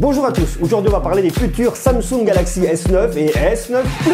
Bonjour à tous, aujourd'hui on va parler des futurs Samsung Galaxy S9 et S9 Plus.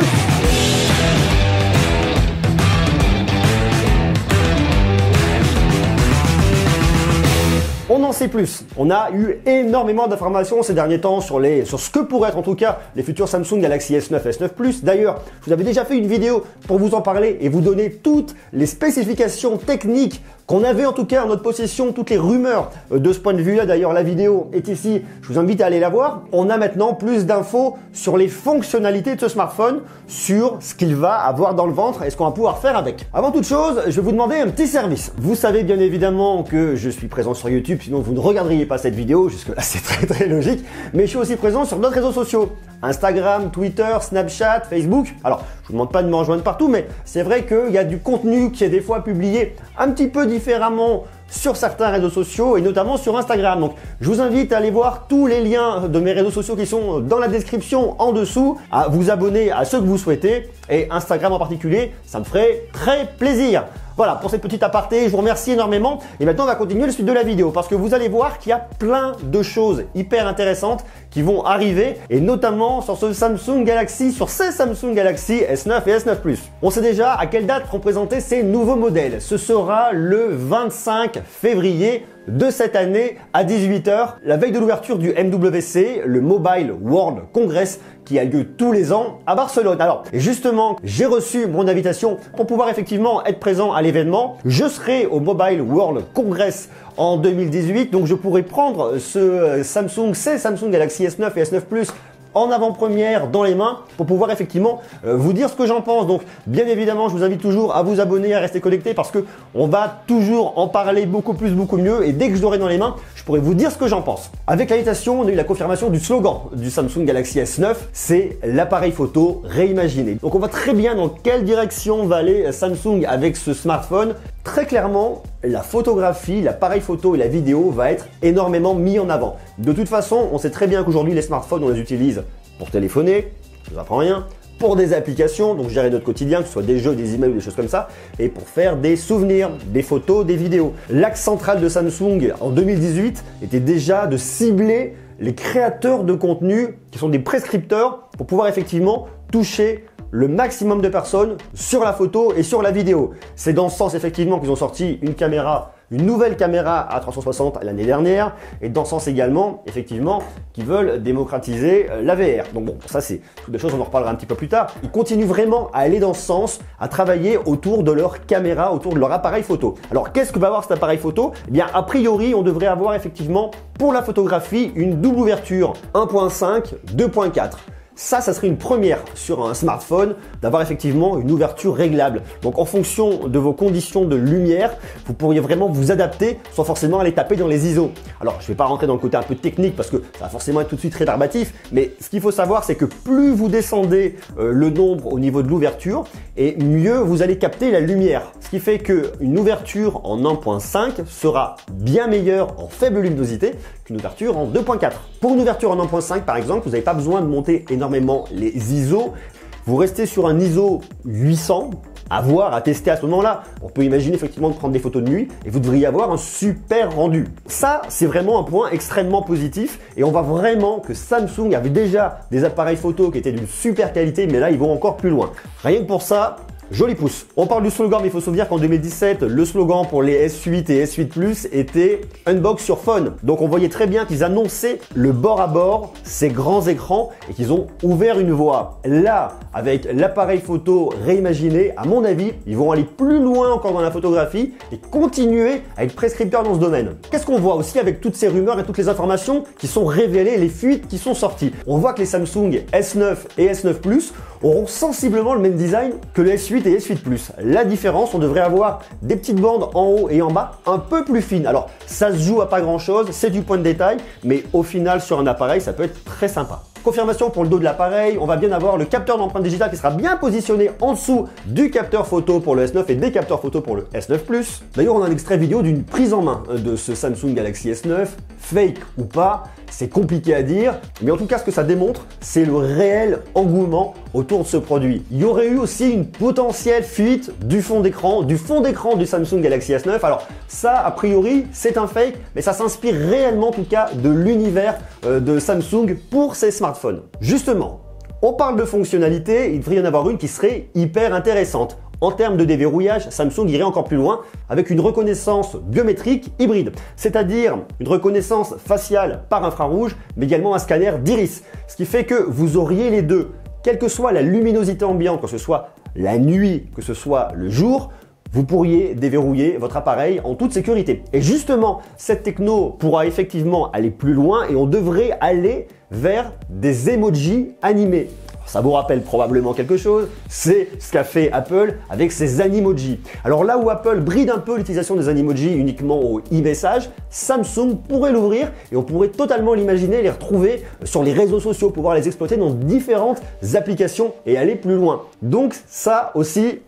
On en sait plus. On a eu énormément d'informations ces derniers temps sur ce que pourraient être en tout cas les futurs Samsung Galaxy S9 et S9 Plus. D'ailleurs, je vous avais déjà fait une vidéo pour vous en parler et vous donner toutes les spécifications techniques qu'on avait en tout cas en notre possession, toutes les rumeurs de ce point de vue-là. D'ailleurs, la vidéo est ici, je vous invite à aller la voir. On a maintenant plus d'infos sur les fonctionnalités de ce smartphone, sur ce qu'il va avoir dans le ventre et ce qu'on va pouvoir faire avec. Avant toute chose, je vais vous demander un petit service. Vous savez bien évidemment que je suis présent sur YouTube, sinon vous ne regarderiez pas cette vidéo, jusque-là c'est très logique. Mais je suis aussi présent sur d'autres réseaux sociaux. Instagram, Twitter, Snapchat, Facebook. Alors, je vous demande pas de me rejoindre partout, mais c'est vrai qu'il y a du contenu qui est des fois publié un petit peu différemment sur certains réseaux sociaux et notamment sur Instagram. Donc, je vous invite à aller voir tous les liens de mes réseaux sociaux qui sont dans la description en dessous, à vous abonner à ceux que vous souhaitez et Instagram en particulier, ça me ferait très plaisir. Voilà pour cette petite aparté, je vous remercie énormément et maintenant on va continuer la suite de la vidéo parce que vous allez voir qu'il y a plein de choses hyper intéressantes qui vont arriver et notamment sur ce Samsung Galaxy, sur ces Samsung Galaxy S9 et S9 Plus. On sait déjà à quelle date seront présentés ces nouveaux modèles. Ce sera le 25 février de cette année à 18 h, la veille de l'ouverture du MWC, le Mobile World Congress, qui a lieu tous les ans à Barcelone. Alors, justement, j'ai reçu mon invitation pour pouvoir effectivement être présent à l'événement. Je serai au Mobile World Congress en 2018, donc je pourrai prendre ces Samsung Galaxy S9 et S9 Plus en avant-première dans les mains pour pouvoir effectivement vous dire ce que j'en pense. Donc bien évidemment, je vous invite toujours à vous abonner, à rester connecté parce que on va toujours en parler beaucoup mieux et dès que je l'aurai dans les mains, je pourrai vous dire ce que j'en pense. Avec l'invitation, on a eu la confirmation du slogan du Samsung Galaxy S9, c'est l'appareil photo réimaginé. Donc on voit très bien dans quelle direction va aller Samsung avec ce smartphone. Très clairement, la photographie, l'appareil photo et la vidéo va être énormément mis en avant. De toute façon, on sait très bien qu'aujourd'hui, les smartphones, on les utilise pour téléphoner, je vous apprends rien, pour des applications, donc gérer notre quotidien, que ce soit des jeux, des emails ou des choses comme ça, et pour faire des souvenirs, des photos, des vidéos. L'axe central de Samsung en 2018 était déjà de cibler les créateurs de contenu qui sont des prescripteurs pour pouvoir effectivement toucher le maximum de personnes sur la photo et sur la vidéo. C'est dans ce sens effectivement qu'ils ont sorti une nouvelle caméra à 360 l'année dernière et dans ce sens également effectivement qu'ils veulent démocratiser la VR. Donc bon, ça c'est toutes des choses, on en reparlera un petit peu plus tard. Ils continuent vraiment à aller dans ce sens, à travailler autour de leur caméra, autour de leur appareil photo. Alors qu'est-ce que va avoir cet appareil photo? Eh bien a priori on devrait avoir effectivement pour la photographie une double ouverture 1.5, 2.4. Ça serait une première sur un smartphone d'avoir effectivement une ouverture réglable. Donc en fonction de vos conditions de lumière, vous pourriez vraiment vous adapter sans forcément aller taper dans les ISO. Alors je ne vais pas rentrer dans le côté un peu technique parce que ça va forcément être tout de suite rébarbatif, mais ce qu'il faut savoir c'est que plus vous descendez le nombre au niveau de l'ouverture et mieux vous allez capter la lumière. Ce qui fait qu'une ouverture en 1.5 sera bien meilleure en faible luminosité qu'une ouverture en 2.4. Pour une ouverture en 1.5 par exemple, vous n'avez pas besoin de monter énormément les ISO. Vous restez sur un ISO 800, à voir, à tester à ce moment-là. On peut imaginer effectivement de prendre des photos de nuit et vous devriez avoir un super rendu. Ça, c'est vraiment un point extrêmement positif et on voit vraiment que Samsung avait déjà des appareils photo qui étaient d'une super qualité, mais là, ils vont encore plus loin. Rien que pour ça, joli pouce. On parle du slogan, mais il faut se souvenir qu'en 2017, le slogan pour les S8 et S8 Plus était Unbox your phone. Donc on voyait très bien qu'ils annonçaient le bord à bord, ces grands écrans et qu'ils ont ouvert une voie. Là, avec l'appareil photo réimaginé, à mon avis, ils vont aller plus loin encore dans la photographie et continuer à être prescripteurs dans ce domaine. Qu'est-ce qu'on voit aussi avec toutes ces rumeurs et toutes les informations qui sont révélées, les fuites qui sont sorties? On voit que les Samsung S9 et S9 Plus auront sensiblement le même design que le S8 et S8 Plus. La différence, on devrait avoir des petites bandes en haut et en bas un peu plus fines. Alors ça se joue à pas grand chose, c'est du point de détail, mais au final sur un appareil ça peut être très sympa. Confirmation pour le dos de l'appareil, on va bien avoir le capteur d'empreinte digitale qui sera bien positionné en dessous du capteur photo pour le S9 et des capteurs photo pour le S9 Plus. D'ailleurs, on a un extrait vidéo d'une prise en main de ce Samsung Galaxy S9 fake ou pas, c'est compliqué à dire, mais en tout cas ce que ça démontre, c'est le réel engouement autour de ce produit. Il y aurait eu aussi une potentielle fuite du fond d'écran du Samsung Galaxy S9. Alors ça, a priori, c'est un fake, mais ça s'inspire réellement en tout cas de l'univers de Samsung pour ses smartphones. Justement, on parle de fonctionnalité, il devrait y en avoir une qui serait hyper intéressante. En termes de déverrouillage, Samsung irait encore plus loin avec une reconnaissance biométrique hybride, c'est-à-dire une reconnaissance faciale par infrarouge, mais également un scanner d'iris. Ce qui fait que vous auriez les deux, quelle que soit la luminosité ambiante, que ce soit la nuit, que ce soit le jour, vous pourriez déverrouiller votre appareil en toute sécurité. Et justement, cette techno pourra effectivement aller plus loin et on devrait aller vers des emojis animés. Ça vous rappelle probablement quelque chose, c'est ce qu'a fait Apple avec ses Animoji. Alors là où Apple bride un peu l'utilisation des Animoji uniquement au e-message, Samsung pourrait l'ouvrir et on pourrait totalement l'imaginer, les retrouver sur les réseaux sociaux, pouvoir les exploiter dans différentes applications et aller plus loin. Donc ça aussi,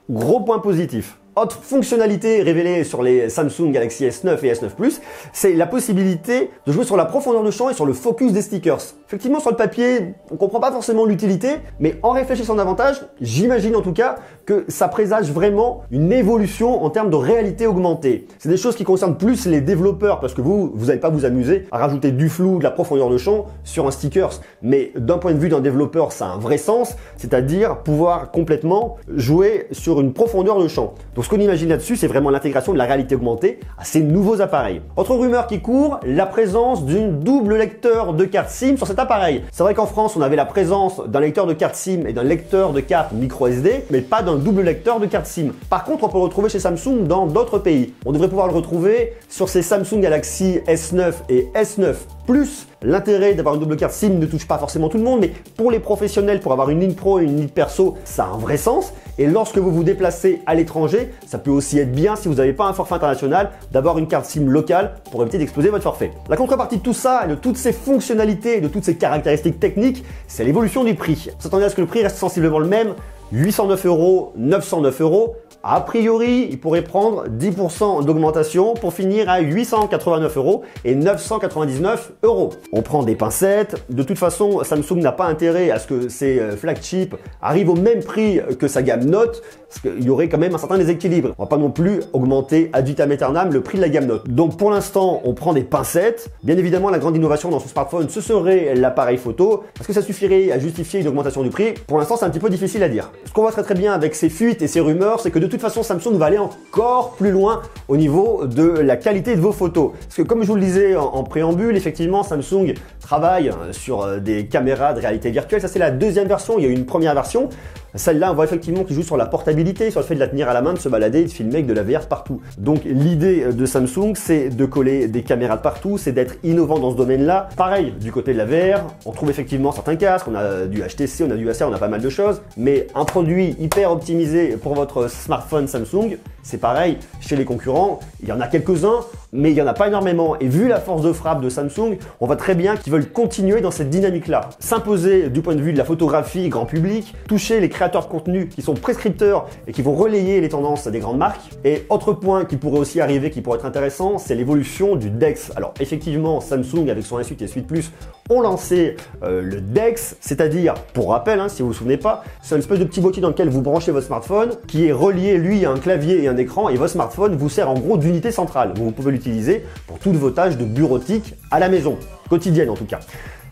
gros point positif. Autre fonctionnalité révélée sur les Samsung Galaxy S9 et S9 Plus, c'est la possibilité de jouer sur la profondeur de champ et sur le focus des stickers. Effectivement, sur le papier, on comprend pas forcément l'utilité, mais en réfléchissant davantage, j'imagine en tout cas que ça présage vraiment une évolution en termes de réalité augmentée. C'est des choses qui concernent plus les développeurs parce que vous n'allez pas vous amuser à rajouter du flou, de la profondeur de champ sur un stickers. Mais d'un point de vue d'un développeur, ça a un vrai sens, c'est-à-dire pouvoir complètement jouer sur une profondeur de champ. Donc ce qu'on imagine là-dessus, c'est vraiment l'intégration de la réalité augmentée à ces nouveaux appareils. Autre rumeur qui court, la présence d'une double lecteur de carte SIM sur cet appareil. C'est vrai qu'en France, on avait la présence d'un lecteur de carte SIM et d'un lecteur de carte micro SD, mais pas d'un double lecteur de carte SIM. Par contre, on peut le retrouver chez Samsung dans d'autres pays. On devrait pouvoir le retrouver sur ces Samsung Galaxy S9 et S9 Plus. L'intérêt d'avoir une double carte SIM ne touche pas forcément tout le monde, mais pour les professionnels, pour avoir une ligne pro et une ligne perso, ça a un vrai sens. Et lorsque vous vous déplacez à l'étranger, ça peut aussi être bien, si vous n'avez pas un forfait international, d'avoir une carte SIM locale pour éviter d'exploser votre forfait. La contrepartie de tout ça, et de toutes ces fonctionnalités, de toutes ces caractéristiques techniques, c'est l'évolution du prix. Vous attendez à ce que le prix reste sensiblement le même, 809 €, 909 €. A priori, il pourrait prendre 10% d'augmentation pour finir à 889 € et 999 €. On prend des pincettes. De toute façon, Samsung n'a pas intérêt à ce que ses flagships arrivent au même prix que sa gamme Note, parce qu'il y aurait quand même un certain déséquilibre. On va pas non plus augmenter ad vitam aeternam le prix de la gamme Note. Donc pour l'instant, on prend des pincettes. Bien évidemment, la grande innovation dans ce smartphone, ce serait l'appareil photo. Est-ce que ça suffirait à justifier une augmentation du prix? Pour l'instant, c'est un petit peu difficile à dire. Ce qu'on voit très bien avec ces fuites et ces rumeurs, c'est que de toute façon, Samsung va aller encore plus loin au niveau de la qualité de vos photos. Parce que comme je vous le disais en préambule, effectivement, Samsung travaille sur des caméras de réalité virtuelle. Ça, c'est la deuxième version. Il y a eu une première version. Celle-là, on voit effectivement qu'il joue sur la portabilité, sur le fait de la tenir à la main, de se balader et de filmer avec de la VR partout. Donc l'idée de Samsung, c'est de coller des caméras de partout, c'est d'être innovant dans ce domaine-là. Pareil, du côté de la VR, on trouve effectivement certains casques, on a du HTC, on a du Acer, on a pas mal de choses, mais un produit hyper optimisé pour votre smartphone Samsung, c'est pareil chez les concurrents, il y en a quelques-uns, mais il n'y en a pas énormément. Et vu la force de frappe de Samsung, on voit très bien qu'ils veulent continuer dans cette dynamique-là. S'imposer du point de vue de la photographie grand public, toucher les créateurs de contenu qui sont prescripteurs et qui vont relayer les tendances des grandes marques. Et autre point qui pourrait aussi arriver, qui pourrait être intéressant, c'est l'évolution du DeX. Alors effectivement, Samsung avec son S8 et S8 Plus ont lancé le DeX, c'est-à-dire, pour rappel, si vous vous souvenez pas, c'est une espèce de petit boîtier dans lequel vous branchez votre smartphone, qui est relié lui à un clavier et un écran, et votre smartphone vous sert en gros d'unité centrale. Vous pouvez l'utiliser pour toutes vos tâches de bureautique à la maison, quotidienne en tout cas.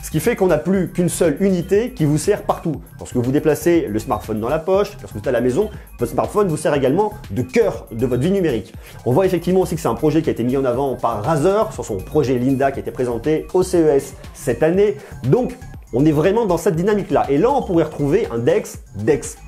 Ce qui fait qu'on n'a plus qu'une seule unité qui vous sert partout. Lorsque vous déplacez le smartphone dans la poche, lorsque vous êtes à la maison, votre smartphone vous sert également de cœur de votre vie numérique. On voit effectivement aussi que c'est un projet qui a été mis en avant par Razer sur son projet Linda qui a été présenté au CES cette année. Donc, on est vraiment dans cette dynamique-là. Et là, on pourrait retrouver un DeX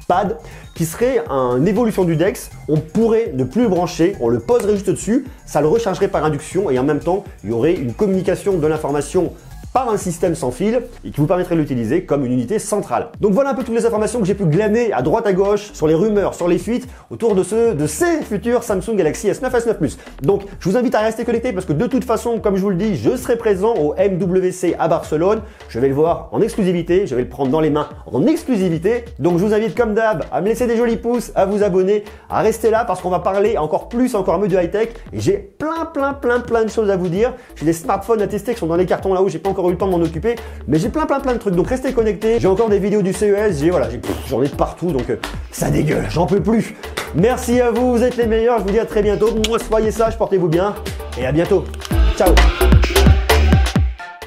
Pad qui serait une évolution du DeX. On pourrait ne plus le brancher, on le poserait juste dessus, ça le rechargerait par induction et en même temps, il y aurait une communication de l'information par un système sans fil et qui vous permettrait de l'utiliser comme une unité centrale. Donc voilà un peu toutes les informations que j'ai pu glaner à droite à gauche sur les rumeurs, sur les fuites autour de ces futurs Samsung Galaxy S9, S9 Plus. Donc je vous invite à rester connecté parce que de toute façon, comme je vous le dis, je serai présent au MWC à Barcelone. Je vais le voir en exclusivité, je vais le prendre dans les mains en exclusivité. Donc je vous invite comme d'hab à me laisser des jolis pouces, à vous abonner, à rester là parce qu'on va parler encore plus, encore mieux de high-tech. Et j'ai plein de choses à vous dire. J'ai des smartphones à tester qui sont dans les cartons là-haut, j'ai pas encore eu le temps de m'en occuper, mais j'ai plein de trucs. Donc restez connectés. J'ai encore des vidéos du CES, j'en ai de partout, donc ça dégueule, j'en peux plus. Merci à vous, vous êtes les meilleurs. Je vous dis à très bientôt. Soyez sages, portez-vous bien et à bientôt. Ciao.